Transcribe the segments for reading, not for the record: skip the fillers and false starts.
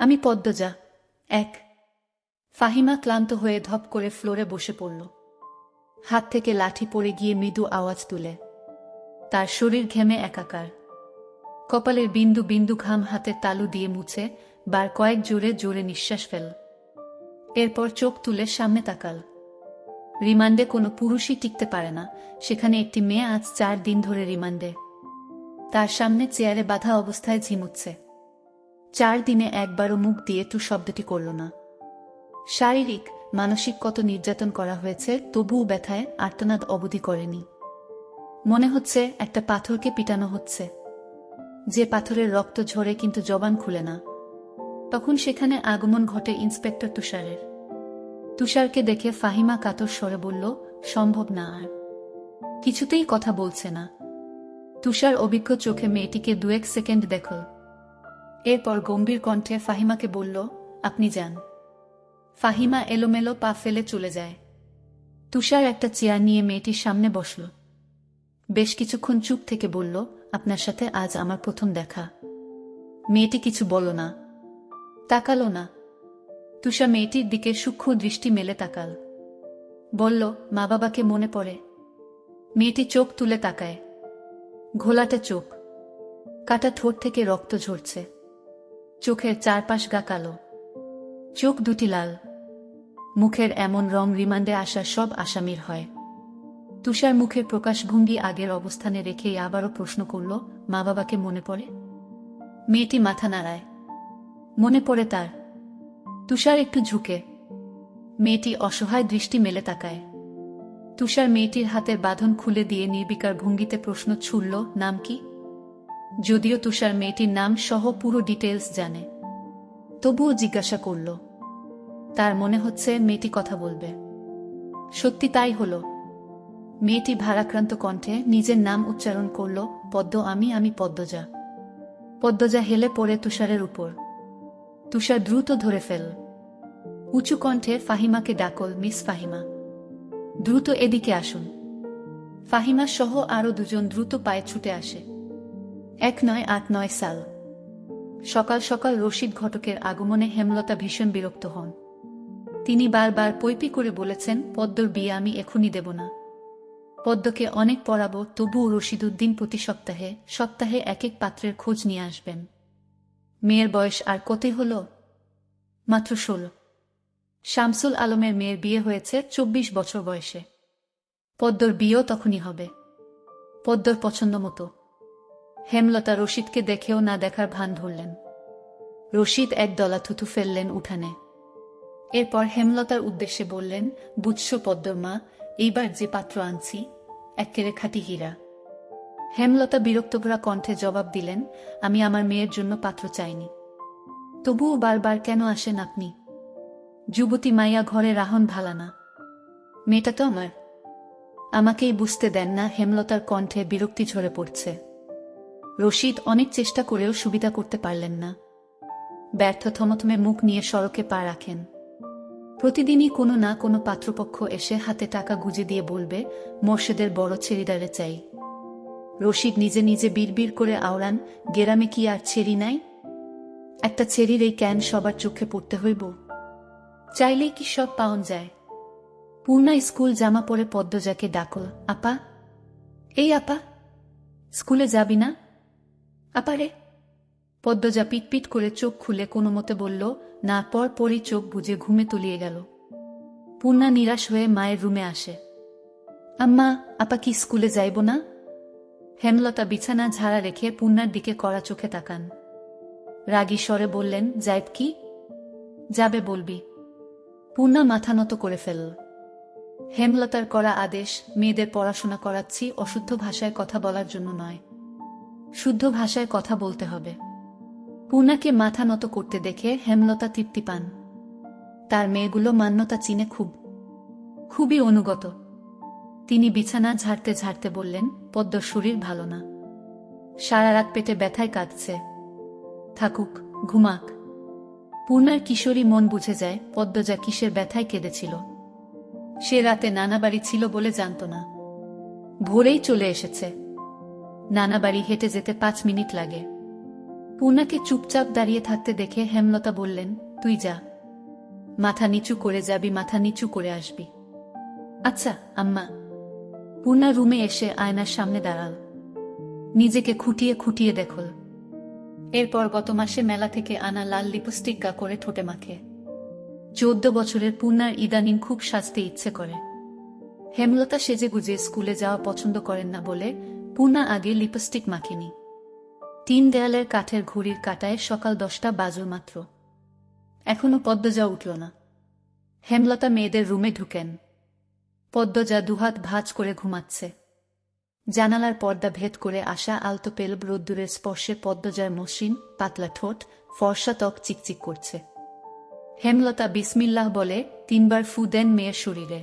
আমি পদ্মজা। এক। ফাহিমা ক্লান্ত হয়ে ধপ করে ফ্লোরে বসে পড়ল। হাত থেকে লাঠি পড়ে গিয়ে মৃদু আওয়াজ তুলে। তার শরীর ঘেমে একাকার। কপালের বিন্দু বিন্দু ঘাম হাতের তালু দিয়ে মুছে বার কয়েক জোরে জোরে নিঃশ্বাস ফেল। এরপর চোখ তুলে সামনে তাকাল। রিমান্ডে কোনো পুরুষই টিকতে পারে না, সেখানে একটি মেয়ে আজ 4 দিন ধরে রিমান্ডে। তার সামনে চেয়ারে বাঁধা অবস্থায় ঝিমুচ্ছে। 4 দিনে একবারও মুখ দিয়ে টু শব্দটি করল না। শারীরিক মানসিক কত নির্যাতন করা হয়েছে, তবুও ব্যথায় আর্তনাদ অবধি করেনি। মনে হচ্ছে একটা পাথরকে পিটানো হচ্ছে, যে পাথরের রক্ত ঝরে কিন্তু জবান খুলে না। তখন সেখানে আগমন ঘটে ইন্সপেক্টর তুষারের। তুষারকে দেখে ফাহিমা কাতর স্বরে বলল, সম্ভব না। আর কিছুতেই কথা বলছে না। তুষার অভিজ্ঞ চোখে মেয়েটিকে 2-1 সেকেন্ড দেখল। এরপর গম্ভীর কণ্ঠে ফাহিমাকে বলল, আপনি যান। ফাহিমা এলোমেলো পা ফেলে চলে যায়। তুষার একটা চেয়ার নিয়ে মেয়েটির সামনে বসল। বেশ কিছুক্ষণ চুপ থেকে বলল, আপনার সাথে আজ আমার প্রথম দেখা। মেয়েটি কিছু বলল না, তাকালো না। তুষার মেয়েটির দিকে সূক্ষ্ম দৃষ্টি মেলে তাকাল। বলল, মা বাবাকে মনে পড়ে? মেয়েটি চোখ তুলে তাকায়। ঘোলাটে চোখ, কাটা ঠোঁট থেকে রক্ত ঝরছে। চোখের চারপাশ গা কালো, চোখ দুটি লাল। মুখের এমন রং রিমান্ডে আসা সব আসামির হয়। তুষার মুখের প্রকাশভঙ্গি আগের অবস্থানে রেখেই আবারও প্রশ্ন করল, মা বাবাকে মনে পড়ে? মেয়েটি মাথা নাড়ায়। মনে পড়ে তার। তুষার একটু ঝুঁকে। মেয়েটি অসহায় দৃষ্টি মেলে তাকায়। তুষার মেয়েটির হাতের বাঁধন খুলে দিয়ে নির্বিকার ভঙ্গিতে প্রশ্ন ছুড়ল, নাম কি? যদিও তুষার মেয়েটির নাম সহ পুরো ডিটেলস জানে, তবুও জিজ্ঞাসা করল। তার মনে হচ্ছে মেয়েটি কথা বলবে। সত্যি তাই হলো। মেয়েটি ভারাক্রান্ত কণ্ঠে নিজের নাম উচ্চারণ করল, পদ্ম। আমি পদ্মজা। পদ্মজা হেলে পড়ে তুষারের উপর। তুষার দ্রুত ধরে ফেল। উঁচু কণ্ঠে ফাহিমাকে ডাকল, মিস ফাহিমা, দ্রুত এদিকে আসুন। ফাহিমা সহ আরো 2 জন দ্রুত পায়ে ছুটে আসে। 1989 সাল। সকাল সকাল রশিদ ঘটকের আগমনে হেমলতা ভীষণ বিরক্ত হন। তিনি বারবার পৈপি করে বলেছেন, পদ্মর বিয়ে আমি এখনই দেব না। পদ্মকে অনেক পড়াবো, তবুও রশিদউদ্দিন প্রতি সপ্তাহে এক এক পাত্রের খোঁজ নিয়ে আসবেন। মেয়ের বয়স আর কতই হল? মাত্র 16। শামসুল আলমের মেয়ের বিয়ে হয়েছে 24 বছর বয়সে। পদ্মর বিয়েও তখনই হবে, পদ্মর পছন্দ মতো। হেমলতা রশিদকে দেখেও না দেখার ভান ধরলেন। রশিদ এক দলা থুথু ফেললেন উঠানে। এরপর হেমলতার উদ্দেশ্যে বললেন, বুঝছো পদ্মর মা, এইবার যে পাত্র আনছি এক্কেরে খাঁটি হীরা। হেমলতা বিরক্তভরা কণ্ঠে জবাব দিলেন, আমি আমার মেয়ের জন্য পাত্র চাইনি। তবুও বারবার কেন আসেন আপনি? যুবতী মাইয়া ঘরে রাহন ভালা না। মেয়েটা তো আমার। আমাকেই বুঝতে দেন না? হেমলতার কণ্ঠে বিরক্তি ঝরে পড়ছে। রশিদ অনেক চেষ্টা করেও সুবিধা করতে পারলেন না। ব্যর্থ থমথমে মুখ নিয়ে সড়কে পা রাখেন। প্রতিদিনই কোনো না কোনো পাত্রপক্ষ এসে হাতে টাকা গুজে দিয়ে বলবে, মোর্শেদের বড় ছেড়িদারে চাই। রশিদ নিজে নিজে বিড়বিড় করে আওড়ান, গেরামে কি আর ছেড়ি নাই? একটা ছেড়ির এই ক্যান সবার চোখে পড়তে হইব? চাইলেই কি সব পাওন যায়? পূর্ণা স্কুল জামা পরে পদ্মজাকে ডাকল, আপা। এই আপা, স্কুলে যাবি না? আপারে। পদ্মজা পিটপিট করে চোখ খুলে কোনো মতে বলল, না। পরই চোখ বুজে ঘুমে তলিয়ে গেল। পূর্ণা নিরাশ হয়ে মায়ের রুমে আসে। আম্মা, আপা কি স্কুলে যাইব না? হেমলতা বিছানা ঝাড়া রেখে পূর্ণার দিকে কড়া চোখে তাকান। রাগী স্বরে বললেন, যাইব কি? যাবে বলবি। পূর্ণা মাথা নত করে ফেলল। হেমলতার করা আদেশ, মেয়েদের পড়াশোনা করাচ্ছি, অশুদ্ধ ভাষায় কথা বলার জন্য নয়, শুদ্ধ ভাষায় কথা বলতে হবে। পূর্ণাকে মাথা নত করতে দেখে হেমলতা তৃপ্তি পান। তার মেয়েগুলো মান্যতা চিনে খুবই অনুগত। তিনি বিছানা ঝাড়তে ঝাড়তে বললেন, পদ্মর শরীর ভালো না, সারা রাত পেটে ব্যথায় কাঁদছে, থাকুক, ঘুমাক। পূর্ণার কিশোরী মন বুঝে যায় পদ্মজা কিসের ব্যথায় কেঁদেছিল। সে রাতে নানাবাড়ি ছিল বলে জানত না। ভোরেই চলে এসেছে। নানাবাড়ি হেঁটে যেতে 5 মিনিট লাগে। পূর্ণাকে চুপচাপ দাঁড়িয়ে থাকতে দেখে হেমলতা বললেন, তুই যা, মাথা নিচু করে যাবি, মাথা নিচু করে আসবি। আচ্ছা আম্মা। পূর্ণা রুমে এসে আয়নার সামনে দাঁড়াল। নিজেকে খুঁটিয়ে খুঁটিয়ে দেখল। এরপর গত মাসে মেলা থেকে আনা লাল লিপস্টিক গা করে ঠোঁটে মাখে। 14 বছরের পূর্ণার ইদানিং খুব সাজতে ইচ্ছে করে। হেমলতা সেজেগুজে স্কুলে যাওয়া পছন্দ করেন না বলে পূর্ণা আগে লিপস্টিক মাখেনি। 3 দেয়ালের কাঠের ঘড়ির কাঁটায় সকাল 10টা বাজল মাত্র। এখনো পদ্মজা উঠল না। হেমলতা মেয়েদের রুমে ঢুকেন। পদ্মজা দুহাত ভাঁজ করে ঘুমাচ্ছে। জানালার পর্দা ভেদ করে আসা আলতো পেলব রোদ্দুরের স্পর্শে পদ্মজার মসৃণ পাতলা ঠোঁট, ফর্সা ত্বক চিকচিক করছে। হেমলতা বিসমিল্লাহ বলে 3 বার ফু দেন মেয়ের শরীরে।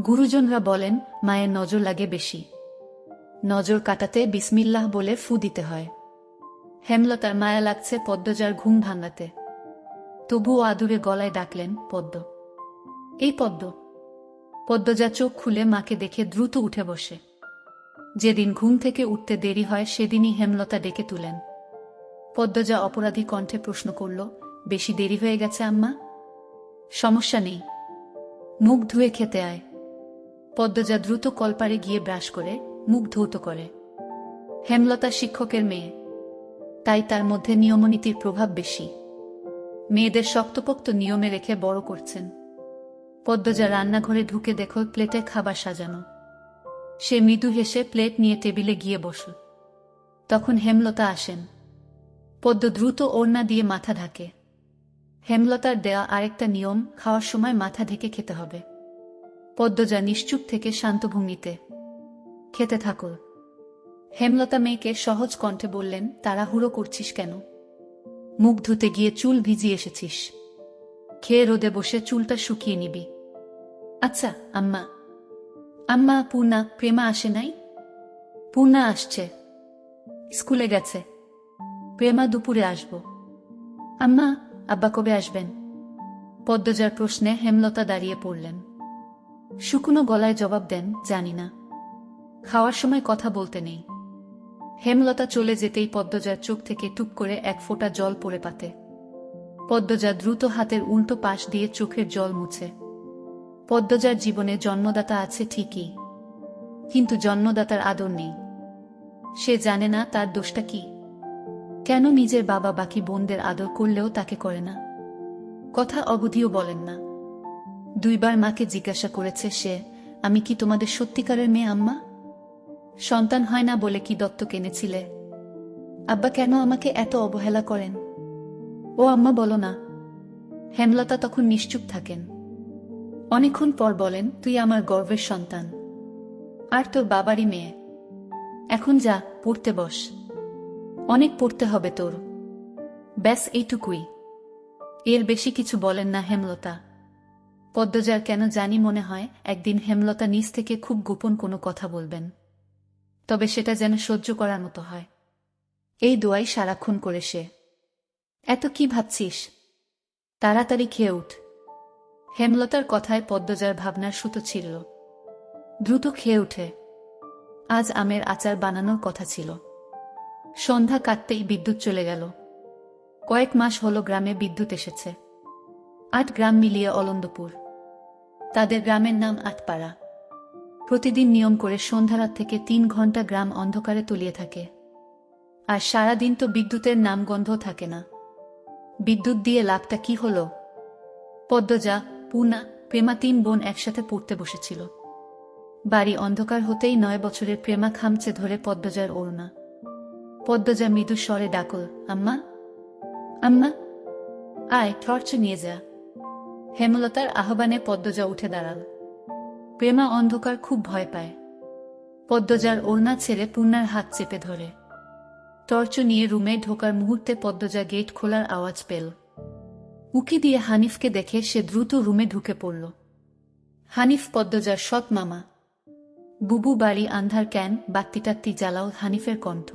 গুরুজনরা বলেন মায়ের নজর লাগে বেশি, নজর কাটাতে বিসমিল্লাহ বলে ফু দিতে হয়। হেমলতার মায়া লাগছে পদ্মজার ঘুম ভাঙাতে। তবুও আদুরে গলায় ডাকলেন, পদ্ম, এই পদ্ম। পদ্মজা চোখ খুলে মাকে দেখে দ্রুত উঠে বসে। যেদিন ঘুম থেকে উঠতে দেরি হয় সেদিনই হেমলতা ডেকে তুলেন। পদ্মজা অপরাধী কণ্ঠে প্রশ্ন করল, বেশি দেরি হয়ে গেছে আম্মা? সমস্যা নেই, মুখ ধুয়ে খেতে আয়। পদ্মজা দ্রুত কলপারে গিয়ে ব্রাশ করে মুখ ধৌত করে। হেমলতা শিক্ষকের মেয়ে, তাই তার মধ্যে নিয়মনীতির প্রভাব বেশি। মেয়েদের শক্তপোক্ত নিয়মে রেখে বড় করছেন। পদ্মজা রান্নাঘরে ঢুকে দেখল প্লেটে খাবার সাজানো। সে মৃদু হেসে প্লেট নিয়ে টেবিলে গিয়ে বসল। তখন হেমলতা আসেন। পদ্ম দ্রুত ওড়না দিয়ে মাথা ঢাকে। হেমলতার দেয়া আরেকটা নিয়ম, খাওয়ার সময় মাথা ঢেকে খেতে হবে। পদ্মজা নিশ্চুপ থেকে শান্ত ভঙ্গিতে, খেতে থাকো। হেমলতা মেয়েকে সহজ কণ্ঠে বললেন, তাড়াহুড়ো করছিস কেন? মুখ ধুতে গিয়ে চুল ভিজিয়ে এসেছিস, খেয়ে রোদে বসে চুলটা শুকিয়ে নিবি। আচ্ছা আম্মা। আম্মা, পূর্ণা, প্রেমা আসে নাই? পূর্ণা আসছে, স্কুলে গেছে। প্রেমা দুপুরে আসব। আম্মা, আব্বা কবে আসবেন? পদ্মজার প্রশ্নে হেমলতা দাঁড়িয়ে পড়লেন। শুকনো গলায় জবাব দেন, জানি না, খাওয়ার সময় কথা বলতে নেই। হেমলতা চলে যেতেই পদ্মজার চোখ থেকে টুপ করে এক ফোঁটা জল পড়ে পাতে। পদ্মজা দ্রুত হাতের উল্টো পাশ দিয়ে চোখের জল মুছে। পদ্মজার জীবনে জন্মদাতা আছে ঠিকই, কিন্তু জন্মদাতার আদর নেই। সে জানে না তার দোষটা কি, কেন নিজের বাবা বাকি বোনদের আদর করলেও তাকে করে না। কথা অবধিও বলেন না। 2 বার মাকে জিজ্ঞাসা করেছে সে, আমি কি তোমাদের সত্যিকারের মেয়ে আম্মা? সন্তান হয় না বলে কি দত্তক এনেছিলে? আব্বা কেন আমাকে এত অবহেলা করেন? ও আম্মা বলো না। হেমলতা তখন নিশ্চুপ থাকেন। অনেকক্ষণ পর বলেন, তুই আমার গর্বের সন্তান, আর তোর বাবারই মেয়ে। এখন যা, পড়তে বস, অনেক পড়তে হবে তোর। ব্যাস এইটুকুই, এর বেশি কিছু বলেন না হেমলতা। পদ্মজার কেন জানি মনে হয় একদিন হেমলতা নিজ থেকে খুব গোপন কোনো কথা বলবেন, তবে সেটা যেন সহ্য করার মতো হয়। এই দোয়াই সারাক্ষণ করে সে। এত কি ভাবছিস, তাড়াতাড়ি খেয়ে উঠ। হেমলতার কথায় পদ্মজার ভাবনার সুতো ছিঁড়ল। দ্রুত খেয়ে উঠে। আজ আমের আচার বানানোর কথা ছিল। সন্ধ্যা কাটতেই বিদ্যুৎ চলে গেল। কয়েক মাস হলো গ্রামে বিদ্যুৎ এসেছে। 8 গ্রাম মিলিয়ে অলন্দপুর। তাদের গ্রামের নাম আটপাড়া। প্রতিদিন নিয়ম করে সন্ধ্যারাত থেকে 3 ঘন্টা গ্রাম অন্ধকারে তলিয়ে থাকে। আর সারাদিন তো বিদ্যুতের নামগন্ধ থাকে না। বিদ্যুৎ দিয়ে লাভটা কি হলো? পদ্মজা, পূর্ণা, প্রেমা 3 বোন একসাথে পড়তে বসেছিল। বাড়ি অন্ধকার হতেই 9 বছরের প্রেমা খামচে ধরে পদ্মজার ওড়না। পদ্মজা মৃদু স্বরে ডাকল, আম্মা, আম্মা, আয় টর্চ নিয়ে যা। হেমলতার আহ্বানে পদ্মজা উঠে দাঁড়াল। প্রেমা অন্ধকার খুব ভয় পায়। পদ্মজার ওড়না ছেড়ে পূর্ণার হাত চেপে ধরে। টর্চ নিয়ে রুমে ঢোকার মুহূর্তে পদ্মজা গেট খোলার আওয়াজ পেল। উকি দিয়ে হানিফকে দেখে সে দ্রুত রুমে ঢুকে পড়ল। হানিফ পদ্মজার সৎ মামা। বুবু, বাড়ি আন্ধার কেন, বাত্তি-টাত্তি জ্বালাও। হানিফের কণ্ঠ।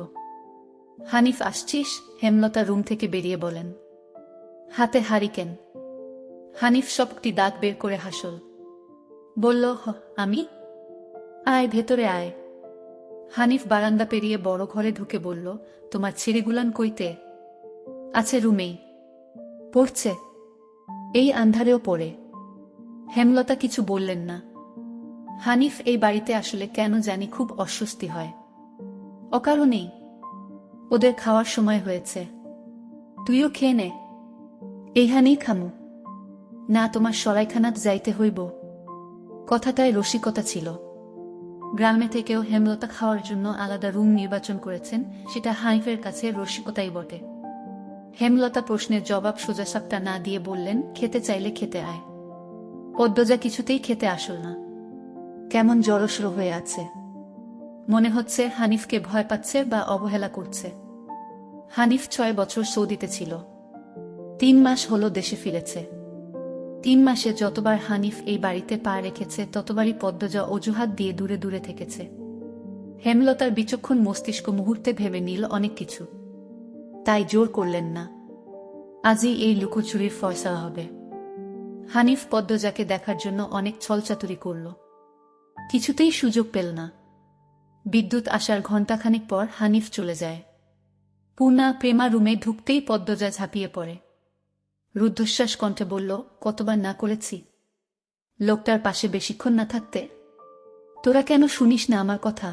হানিফ, আসছিস? হেমলতা রুম থেকে বেরিয়ে বলেন। হাতে হারিকেন। হানিফ সবকটি দাঁত বের করে হাসল। বলল, আমি? আয়, ভেতরে আয়। হানিফ বারান্দা পেরিয়ে বড় ঘরে ঢুকে বলল, তোমার ছেলেগুলান কইতে? আছে রুমেই, পড়ছে। এই আন্ধারেও পড়ে। হেমলতা কিছু বললেন না। হানিফ এই বাড়িতে আসলে কেন জানি খুব অস্বস্তি হয়। অকারণেই। ওদের খাওয়ার সময় হয়েছে, তুইও খেয়ে নে। এইখানেই খামু। না, তোমার সরাইখানাত যাইতে হইব। কথাটায় রসিকতা ছিল। গ্রামে থেকেও হেমলতা খাওয়ার জন্য আলাদা রুম নির্বাচন করেছেন, সেটা হানিফের কাছে রসিকতাই বটে। হেমলতা প্রশ্নের জবাব সোজাসাপটা না দিয়ে বললেন, খেতে চাইলে খেতে আয়। পদ্মজা কিছুতেই খেতে আসল না। কেমন জড়সড় হয়ে আছে। মনে হচ্ছে হানিফকে ভয় পাচ্ছে বা অবহেলা করছে। হানিফ 6 বছর সৌদিতে ছিল। 3 মাস হলো দেশে ফিরেছে। 3 মাসে যতবার হানিফ এই বাড়িতে পা রেখেছে ততবারই পদ্মজা অজুহাত দিয়ে দূরে দূরে থেকেছে। হেমলতার বিচক্ষণ মস্তিষ্ক মুহূর্তে ভেবে নিল অনেক কিছু। তাই জোর করলেন না। আজই এই লুকোচুরির ফয়সালা হবে। হানিফ পদ্মজাকে দেখার জন্য অনেক ছলচাতুরি করল, কিছুতেই সুযোগ পেল না। বিদ্যুৎ আসার ঘণ্টাখানিক পর হানিফ চলে যায়। পূর্ণা প্রেমা রুমে ঢুকতেই পদ্মজা ঝাঁপিয়ে পড়ে। রুদ্ধশ্বাস কণ্ঠে বলল, কতবার না করেছি লোকটার পাশে বেশিক্ষণ না থাকতে। তোরা কেন শুনিস না আমার কথা?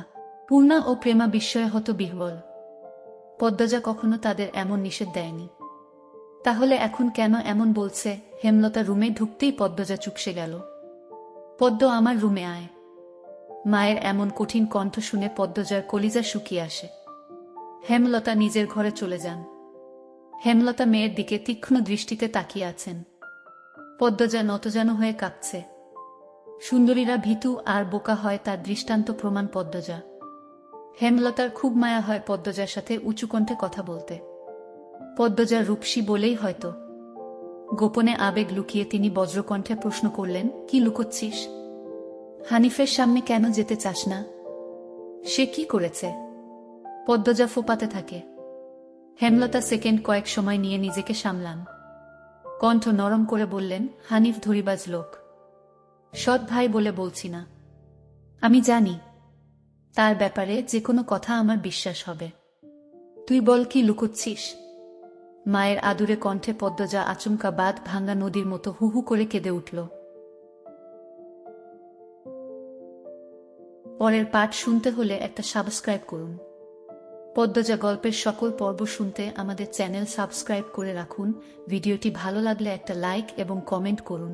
পূর্ণা ও প্রেমা বিস্ময়ে হত বিহ্বল। পদ্মজা কখনো তাদের এমন নিষেধ দেয়নি। তাহলে এখন কেন এমন বলছে? হেমলতা রুমে ঢুকতেই পদ্মজা চুপসে গেল। পদ্ম, আমার রুমে আয়। মায়ের এমন কঠিন কণ্ঠ শুনে পদ্মজার কলিজা শুকিয়ে আসে। হেমলতা নিজের ঘরে চলে যান। হেমলতা মেয়ের দিকে তীক্ষ্ণ দৃষ্টিতে তাকিয়ে আছেন। পদ্মজা নতজানু হয়ে কাঁপছে। সুন্দরীরা ভীতু আর বোকা হয় তার দৃষ্টান্ত প্রমাণ পদ্মজা। হেমলতার খুব মায়া হয় পদ্মজার সাথে উঁচু কণ্ঠে কথা বলতে। পদ্মজা রূপসী বলেই হয়তো। গোপনে আবেগ লুকিয়ে তিনি বজ্রকণ্ঠে প্রশ্ন করলেন, কি লুকোচ্ছিস? হানিফের সামনে কেন যেতে চাস না? সে কি করেছে? পদ্মজা ফোপাতে থাকে। হেমলতা সেকেন্ড কয়েক সময় নিয়ে নিজেকে সামলান। কণ্ঠ নরম করে বললেন, হানিফ ধরিবাজ লোক। সৎ ভাই বলে বলছি না। আমি জানি তার ব্যাপারে যে কোনো কথা আমার বিশ্বাস হবে। তুই বল, কি লুকোচ্ছিস? মায়ের আদুরে কণ্ঠে পদ্মজা আচমকা বাঁধ ভাঙ্গা নদীর মতো হু হু করে কেঁদে উঠল। পরের পাঠ শুনতে হলে একটা সাবস্ক্রাইব করুন। পদ্মজা গল্পের সকল পর্ব শুনতে আমাদের চ্যানেল সাবস্ক্রাইব করে রাখুন। ভিডিওটি ভালো লাগলে একটা লাইক এবং কমেন্ট করুন।